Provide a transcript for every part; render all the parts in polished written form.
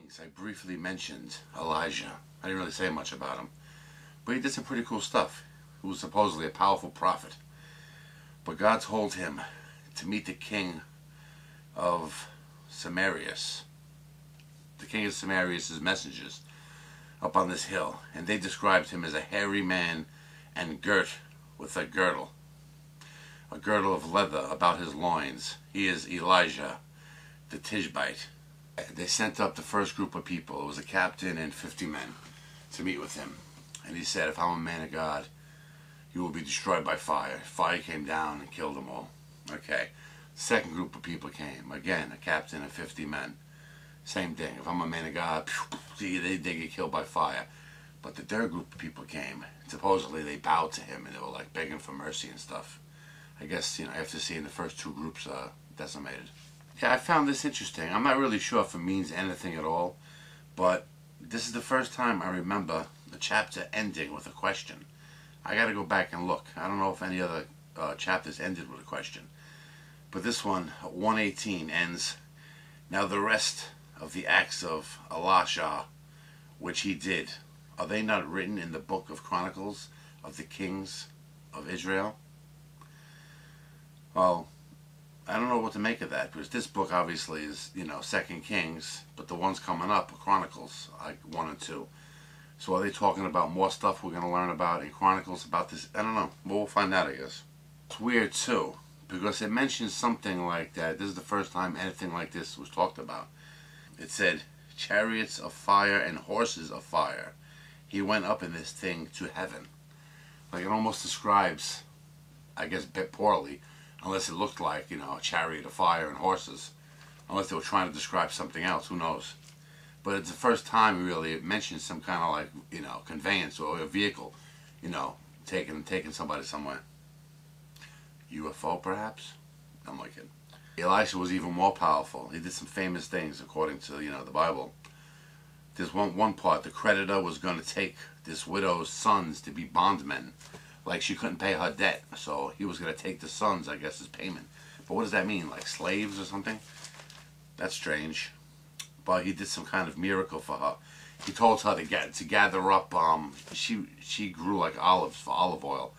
2.Kings, I briefly mentioned Elijah. I didn't really say much about him, but he did some pretty cool stuff. He was supposedly a powerful prophet. But God told him to meet the king of Samarius. The king of Samarius' messengers up on this hill, and they described him as a hairy man and girt with a girdle of leather about his loins. He is Elijah the Tishbite. They sent up the first group of people. It was a captain and 50 men to meet with him. And he said, if I'm a man of God, you will be destroyed by fire. Fire came down and killed them all. Okay. Second group of people came. Again, a captain and 50 men. Same thing. If I'm a man of God, they get killed by fire. But the third group of people came. Supposedly they bowed to him and they were like begging for mercy and stuff. I guess, after seeing the first two groups decimated. Yeah, I found this interesting. I'm not really sure if it means anything at all, but this is the first time I remember the chapter ending with a question. I gotta go back and look. I don't know if any other chapters ended with a question. But this one, 1:18, ends, now the rest of the acts of Elisha, which he did, are they not written in the book of Chronicles of the kings of Israel? Well, I don't know what to make of that, because this book obviously is, 2 Kings, but the ones coming up are Chronicles, like 1 and 2. So are they talking about more stuff we're going to learn about in Chronicles about this? I don't know. Well, we'll find out, I guess. It's weird, too, because it mentions something like that. This is the first time anything like this was talked about. It said, chariots of fire and horses of fire. He went up in this thing to heaven. Like, it almost describes, I guess, a bit poorly, unless it looked like, a chariot of fire and horses. Unless they were trying to describe something else, who knows. But it's the first time, really, it mentions some kind of, like, conveyance or a vehicle, taking somebody somewhere. U.f.o, perhaps? I'm like it. Elisha was even more powerful. He did some famous things, according to, the Bible. There's one part, the creditor was going to take this widow's sons to be bondmen. Like, she couldn't pay her debt, so he was going to take the sons, I guess, as payment. But what does that mean? Like slaves or something? That's strange. But he did some kind of miracle for her. He told her to gather up, she grew like olives for olive oil.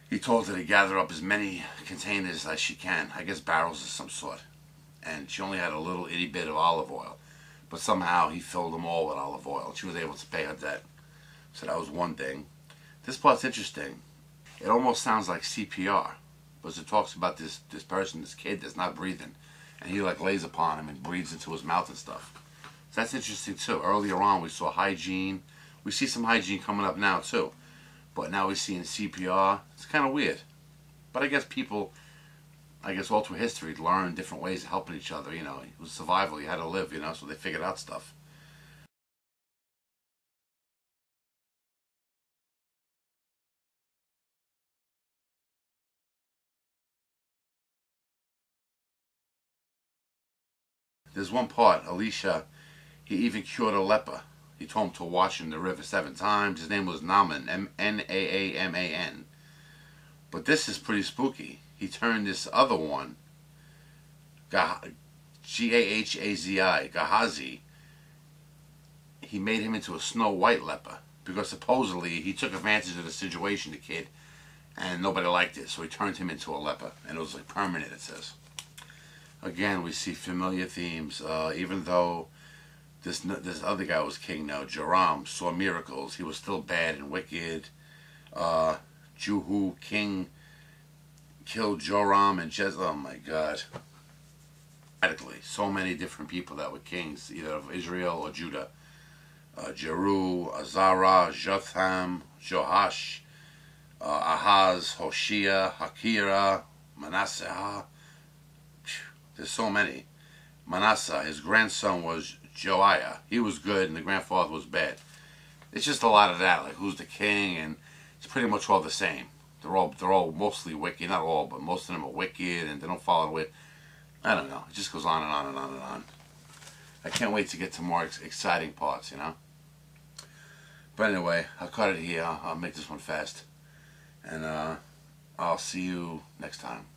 He told her to gather up as many containers as she can, I guess barrels of some sort. And she only had a little itty bit of olive oil. But somehow he filled them all with olive oil, and she was able to pay her debt. So that was one thing. This part's interesting. It almost sounds like CPR, because it talks about this person, this kid that's not breathing, and he like lays upon him and breathes into his mouth and stuff. So that's interesting too. Earlier on we saw hygiene. We see some hygiene coming up now too, but now we're seeing CPR. It's kind of weird, but I guess people, all through history, learn different ways of helping each other. It was survival. You had to live. So they figured out stuff. There's one part, Elisha, he even cured a leper. He told him to wash in the river 7 times. His name was Naaman, N-A-A-M-A-N. But this is pretty spooky. He turned this other one, G-A-H-A-Z-I, Gehazi, he made him into a snow white leper. Because supposedly he took advantage of the situation, the kid, and nobody liked it. So he turned him into a leper. And it was like permanent, it says. Again, we see familiar themes. Even though this other guy was king now, Joram, saw miracles, he was still bad and wicked. Jehu, king, killed Joram and Jezebel. Oh my God. So many different people that were kings, either of Israel or Judah. Jeru, Azara, Jotham, Joash, Ahaz, Hoshea, Hakira, Manasseh. There's so many. Manasseh, his grandson was Joiah. He was good and the grandfather was bad. It's just a lot of that, like who's the king, and it's pretty much all the same. They're all mostly wicked, not all, but most of them are wicked and they don't follow the way. I don't know. It just goes on and on and on and on. I can't wait to get to more exciting parts, But anyway, I'll cut it here. I'll make this one fast. And I'll see you next time.